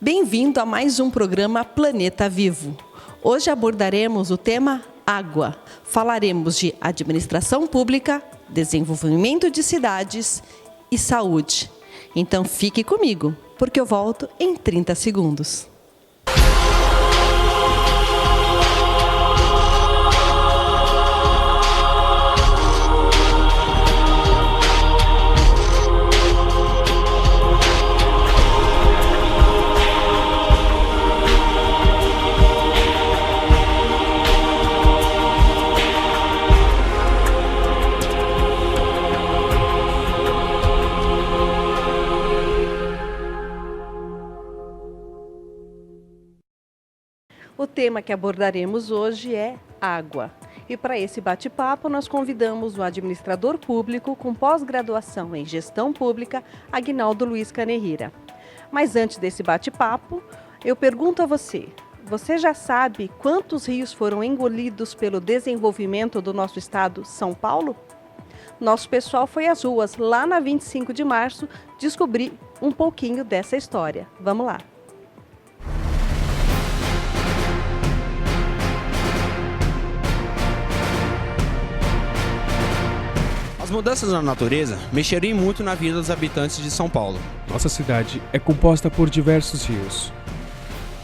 Bem-vindo a mais um programa Planeta Vivo. Hoje abordaremos o tema água. Falaremos de administração pública, desenvolvimento de cidades e saúde. Então fique comigo, porque eu volto em 30 segundos. O tema que abordaremos hoje é água. E para esse bate-papo, nós convidamos o administrador público com pós-graduação em gestão pública, Aguinaldo Luiz Canerrira. Mas antes desse bate-papo, eu pergunto a você, você já sabe quantos rios foram engolidos pelo desenvolvimento do nosso estado, São Paulo? Nosso pessoal foi às ruas, lá na 25 de março, descobrir um pouquinho dessa história. Vamos lá. As mudanças na natureza mexeriam muito na vida dos habitantes de São Paulo. Nossa cidade é composta por diversos rios.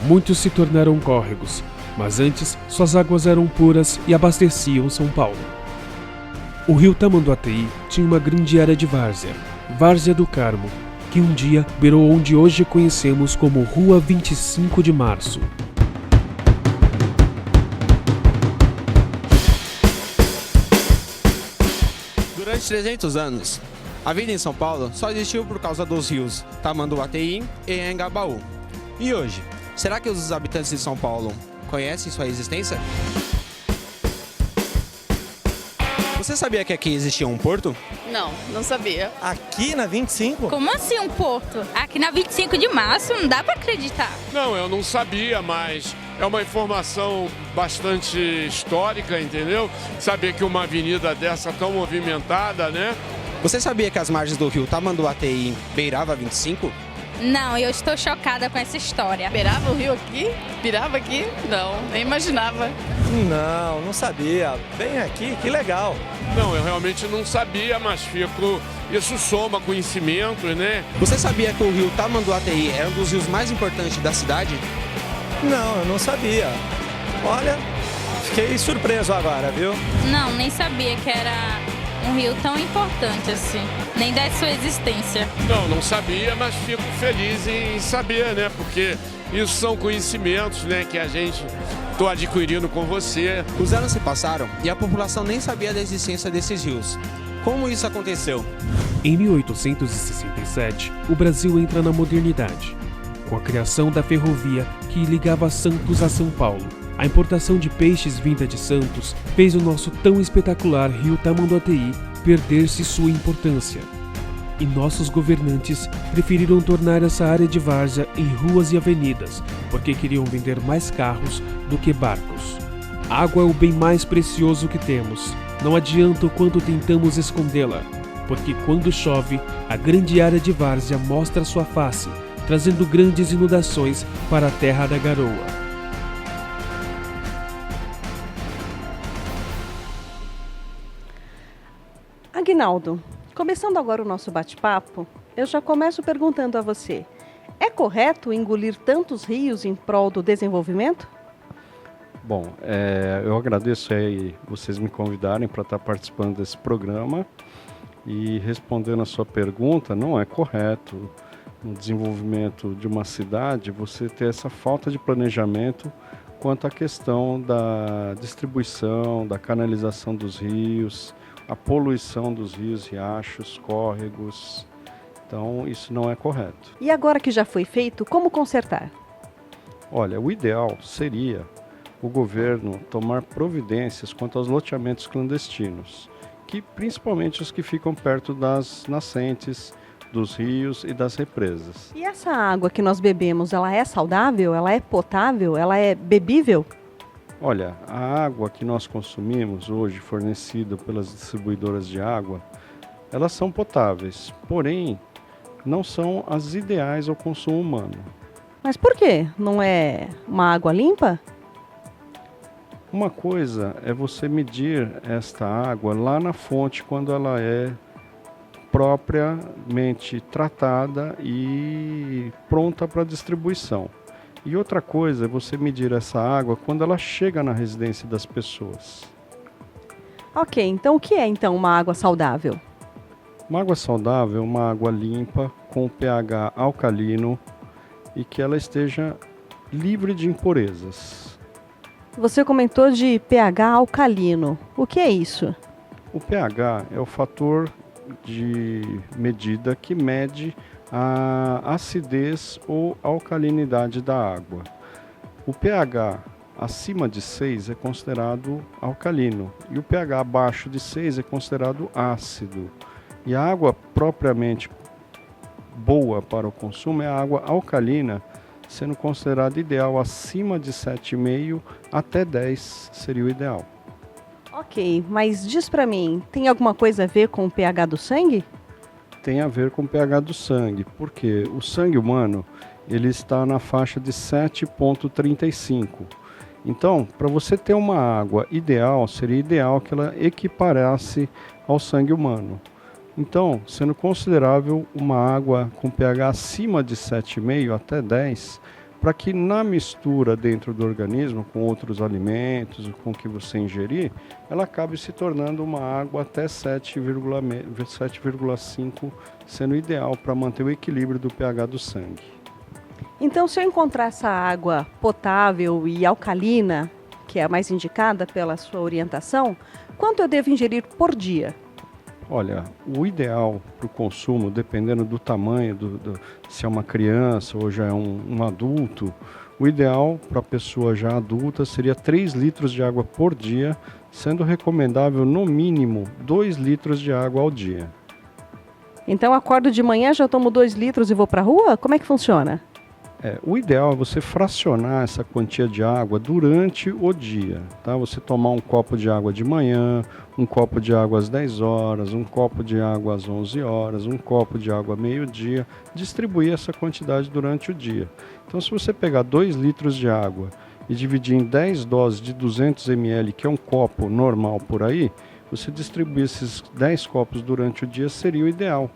Muitos se tornaram córregos, mas antes suas águas eram puras e abasteciam São Paulo. O rio Tamanduateí tinha uma grande área de várzea, Várzea do Carmo, que um dia beirou onde hoje conhecemos como Rua 25 de Março. Durante 300 anos, a vida em São Paulo só existiu por causa dos rios Tamanduateí e Anhangabaú. E hoje, será que os habitantes de São Paulo conhecem sua existência? Você sabia que aqui existia um porto? Não, não sabia. Aqui na 25? Como assim um porto? Aqui na 25 de março, não dá pra acreditar. Não, eu não sabia, mas é uma informação bastante histórica, entendeu? Saber que uma avenida dessa tão movimentada, né? Você sabia que as margens do rio Tamanduateí beirava a 25? Não, eu estou chocada com essa história. Beirava o rio aqui? Virava aqui? Não, nem imaginava. Não sabia. Vem aqui, que legal. Não, eu realmente não sabia, mas isso soma conhecimentos, né? Você sabia que o rio Tamanduateí é um dos rios mais importantes da cidade? Não, eu não sabia. Olha, fiquei surpreso agora, viu? Não, nem sabia que era um rio tão importante assim, nem da sua existência. Não sabia, mas fico feliz em saber, né? Porque isso são conhecimentos, né, que a gente estou adquirindo com você. Os anos se passaram e a população nem sabia da existência desses rios. Como isso aconteceu? Em 1867, o Brasil entra na modernidade, com a criação da ferrovia que ligava Santos a São Paulo. A importação de peixes vinda de Santos fez o nosso tão espetacular rio Tamanduateí perder-se sua importância. E nossos governantes preferiram tornar essa área de várzea em ruas e avenidas, porque queriam vender mais carros do que barcos. A água é o bem mais precioso que temos. Não adianta o quanto tentamos escondê-la, porque quando chove, a grande área de várzea mostra sua face, trazendo grandes inundações para a terra da garoa. Aguinaldo, começando agora o nosso bate-papo, eu já começo perguntando a você, é correto engolir tantos rios em prol do desenvolvimento? Bom, eu agradeço aí vocês me convidarem para estar participando desse programa e respondendo a sua pergunta, não é correto no desenvolvimento de uma cidade você ter essa falta de planejamento quanto à questão da distribuição, da canalização dos rios, a poluição dos rios, riachos, córregos. Então, isso não é correto. E agora que já foi feito, como consertar? Olha, o ideal seria o governo tomar providências quanto aos loteamentos clandestinos, que principalmente os que ficam perto das nascentes, dos rios e das represas. E essa água que nós bebemos, ela é saudável? Ela é potável? Ela é bebível? Olha, a água que nós consumimos hoje, fornecida pelas distribuidoras de água, elas são potáveis, porém, não são as ideais ao consumo humano. Mas por quê? Não é uma água limpa? Uma coisa é você medir esta água lá na fonte quando ela é propriamente tratada e pronta para distribuição. E outra coisa é você medir essa água quando ela chega na residência das pessoas. Ok, então o que é então uma água saudável? Uma água saudável é uma água limpa, com pH alcalino e que ela esteja livre de impurezas. Você comentou de pH alcalino. O que é isso? O pH é o fator de medida que mede a acidez ou alcalinidade da água. O pH acima de 6 é considerado alcalino e o pH abaixo de 6 é considerado ácido. E a água propriamente boa para o consumo é a água alcalina, sendo considerada ideal acima de 7,5 até 10 seria o ideal. Ok, mas diz pra mim, tem alguma coisa a ver com o pH do sangue? Tem a ver com o pH do sangue, porque o sangue humano ele está na faixa de 7,35. Então, para você ter uma água ideal, seria ideal que ela equiparasse ao sangue humano. Então, sendo considerável uma água com pH acima de 7,5 até 10, para que na mistura dentro do organismo, com outros alimentos, com o que você ingerir, ela acabe se tornando uma água até 7,5, sendo ideal para manter o equilíbrio do pH do sangue. Então, se eu encontrar essa água potável e alcalina, que é a mais indicada pela sua orientação, quanto eu devo ingerir por dia? Olha, o ideal para o consumo, dependendo do tamanho, se é uma criança ou já é um adulto, o ideal para a pessoa já adulta seria 3 litros de água por dia, sendo recomendável no mínimo 2 litros de água ao dia. Então, acordo de manhã, já tomo 2 litros e vou para a rua? Como é que funciona? O ideal é você fracionar essa quantia de água durante o dia, tá? Você tomar um copo de água de manhã, um copo de água às 10 horas, um copo de água às 11 horas, um copo de água meio-dia, distribuir essa quantidade durante o dia. Então, se você pegar 2 litros de água e dividir em 10 doses de 200 ml, que é um copo normal por aí, você distribuir esses 10 copos durante o dia seria o ideal.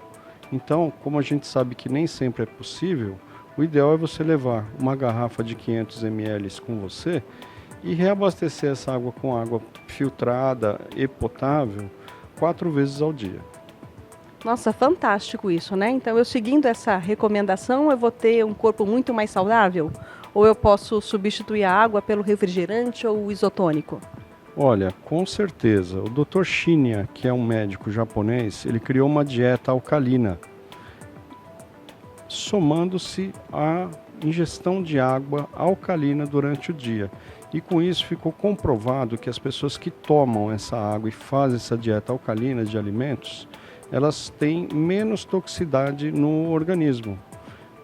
Então, como a gente sabe que nem sempre é possível, o ideal é você levar uma garrafa de 500 ml com você e reabastecer essa água com água filtrada e potável 4 vezes ao dia. Nossa, fantástico isso, né? Então, eu seguindo essa recomendação, eu vou ter um corpo muito mais saudável? Ou eu posso substituir a água pelo refrigerante ou isotônico? Olha, com certeza. O Dr. Shinya, que é um médico japonês, ele criou uma dieta alcalina, somando-se à ingestão de água alcalina durante o dia. E com isso ficou comprovado que as pessoas que tomam essa água e fazem essa dieta alcalina de alimentos, elas têm menos toxicidade no organismo.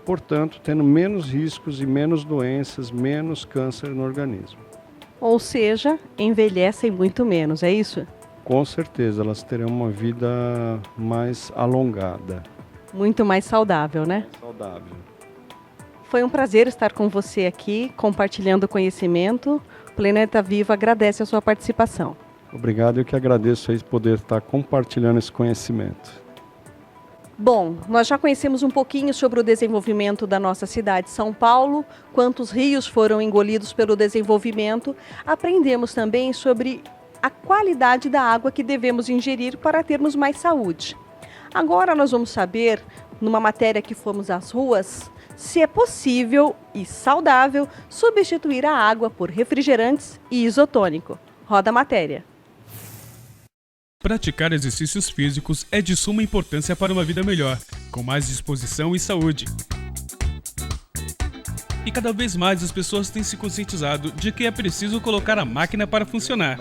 Portanto, tendo menos riscos e menos doenças, menos câncer no organismo. Ou seja, envelhecem muito menos, é isso? Com certeza, elas terão uma vida mais alongada. Muito mais saudável, né? Saudável. Foi um prazer estar com você aqui, compartilhando conhecimento. O Planeta Vivo agradece a sua participação. Obrigado, eu que agradeço aí poder estar compartilhando esse conhecimento. Bom, nós já conhecemos um pouquinho sobre o desenvolvimento da nossa cidade, São Paulo, quantos rios foram engolidos pelo desenvolvimento. Aprendemos também sobre a qualidade da água que devemos ingerir para termos mais saúde. Agora nós vamos saber, numa matéria que fomos às ruas, se é possível e saudável substituir a água por refrigerantes e isotônico. Roda a matéria. Praticar exercícios físicos é de suma importância para uma vida melhor, com mais disposição e saúde. E cada vez mais as pessoas têm se conscientizado de que é preciso colocar a máquina para funcionar.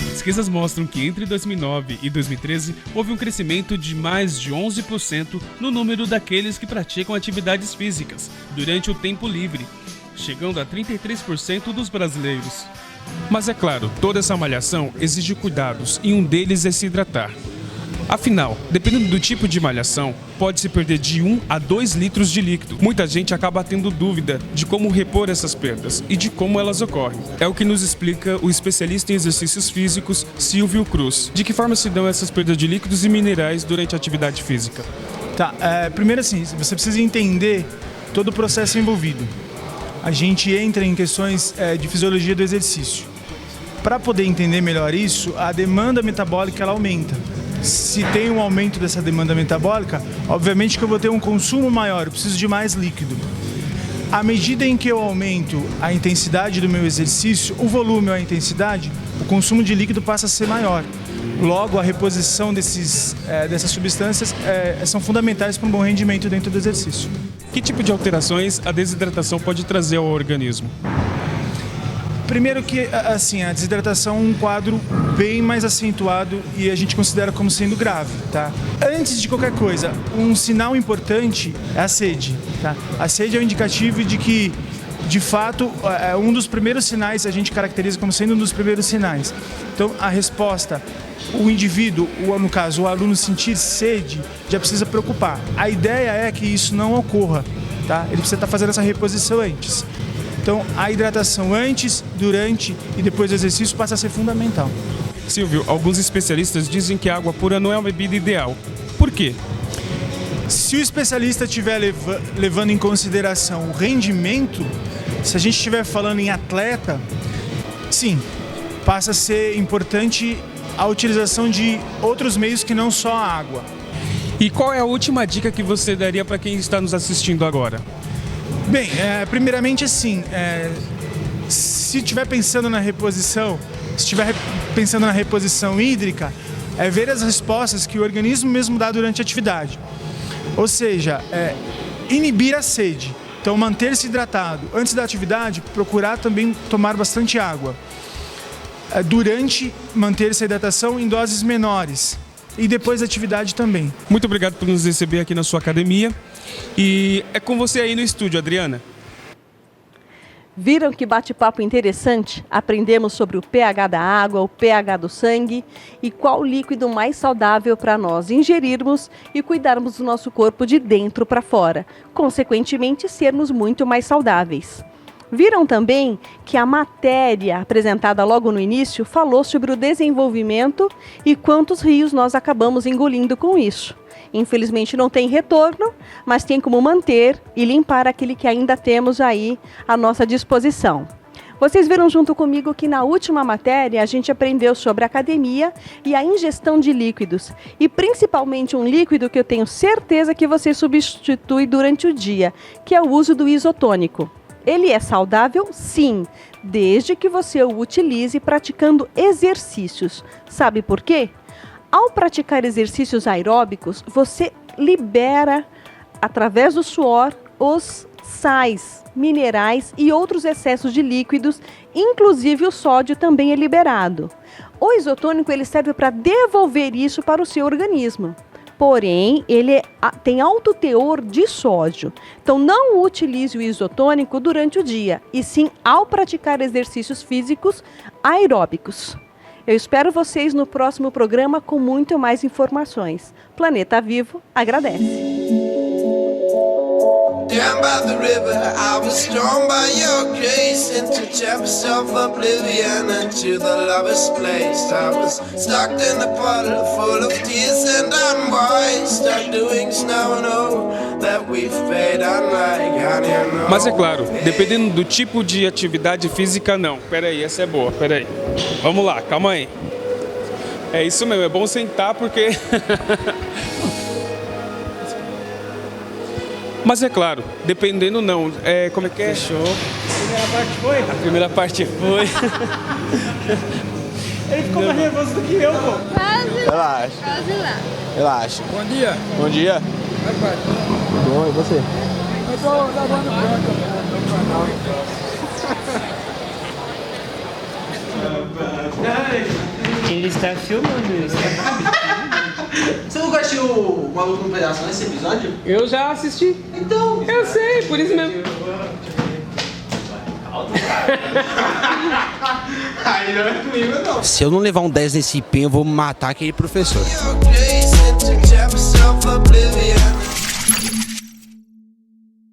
Pesquisas mostram que entre 2009 e 2013 houve um crescimento de mais de 11% no número daqueles que praticam atividades físicas durante o tempo livre, chegando a 33% dos brasileiros. Mas é claro, toda essa malhação exige cuidados e um deles é se hidratar. Afinal, dependendo do tipo de malhação, pode-se perder de 1 a 2 litros de líquido. Muita gente acaba tendo dúvida de como repor essas perdas e de como elas ocorrem. É o que nos explica o especialista em exercícios físicos, Silvio Cruz. De que forma se dão essas perdas de líquidos e minerais durante a atividade física? Tá, primeiro assim, você precisa entender todo o processo envolvido. A gente entra em questões de fisiologia do exercício. Para poder entender melhor isso, a demanda metabólica ela aumenta. Se tem um aumento dessa demanda metabólica, obviamente que eu vou ter um consumo maior, eu preciso de mais líquido. À medida em que eu aumento a intensidade do meu exercício, o volume ou a intensidade, o consumo de líquido passa a ser maior. Logo, a reposição dessas substâncias são fundamentais para um bom rendimento dentro do exercício. Que tipo de alterações a desidratação pode trazer ao organismo? Primeiro que, assim, a desidratação é um quadro bem mais acentuado e a gente considera como sendo grave, tá? Antes de qualquer coisa, um sinal importante é a sede, tá? A sede é um indicativo de que, de fato, é um dos primeiros sinais, a gente caracteriza como sendo um dos primeiros sinais. Então, a resposta, o indivíduo, no caso, o aluno sentir sede, já precisa preocupar. A ideia é que isso não ocorra, tá? Ele precisa estar fazendo essa reposição antes. Então, a hidratação antes, durante e depois do exercício passa a ser fundamental. Silvio, alguns especialistas dizem que a água pura não é uma bebida ideal. Por quê? Se o especialista estiver levando em consideração o rendimento, se a gente estiver falando em atleta, sim, passa a ser importante a utilização de outros meios que não só a água. E qual é a última dica que você daria para quem está nos assistindo agora? Bem, primeiramente assim, se estiver pensando na reposição, hídrica, ver as respostas que o organismo mesmo dá durante a atividade. Ou seja, inibir a sede. Então, manter-se hidratado. Antes da atividade, procurar também tomar bastante água. Durante, manter-se a hidratação em doses menores. E depois da atividade também. Muito obrigado por nos receber aqui na sua academia. E é com você aí no estúdio, Adriana. Viram que bate-papo interessante? Aprendemos sobre o pH da água, o pH do sangue e qual líquido mais saudável para nós ingerirmos e cuidarmos do nosso corpo de dentro para fora. Consequentemente, sermos muito mais saudáveis. Viram também que a matéria apresentada logo no início falou sobre o desenvolvimento e quantos rios nós acabamos engolindo com isso. Infelizmente não tem retorno, mas tem como manter e limpar aquele que ainda temos aí à nossa disposição. Vocês viram junto comigo que na última matéria a gente aprendeu sobre a academia e a ingestão de líquidos. E principalmente um líquido que eu tenho certeza que você substitui durante o dia, que é o uso do isotônico. Ele é saudável? Sim, desde que você o utilize praticando exercícios. Sabe por quê? Ao praticar exercícios aeróbicos, você libera, através do suor, os sais, minerais e outros excessos de líquidos, inclusive o sódio também é liberado. O isotônico ele serve para devolver isso para o seu organismo. Porém, ele tem alto teor de sódio. Então, não utilize o isotônico durante o dia, e sim ao praticar exercícios físicos aeróbicos. Eu espero vocês no próximo programa com muito mais informações. Planeta Vivo agradece. Down by the river, I was drawn by your grace into chapters of oblivion, into the lover's place. I was stuck in a puddle full of tears and unwise. Start doing now know that we've paid unlike honey. Mas é claro, dependendo do tipo de atividade física, não. Peraí, essa é boa, peraí. Vamos lá, calma aí. É isso mesmo, é bom sentar porque... Mas é claro, dependendo não. Como é que é? Fechou. A primeira parte foi. Ele ficou mais nervoso do que eu, pô. Relaxa. Quase lá. Relaxa. Bom dia. Bom dia. Bom, e você? Eu tô lavando branco. Ele está filmando isso. Você nunca assistiu o Maluco no Pedaço nesse episódio? Eu já assisti. Então. Eu sei, por isso mesmo. Aí não é comigo, não. Se eu não levar um 10 nesse empenho, eu vou matar aquele professor. Your grace of oblivion.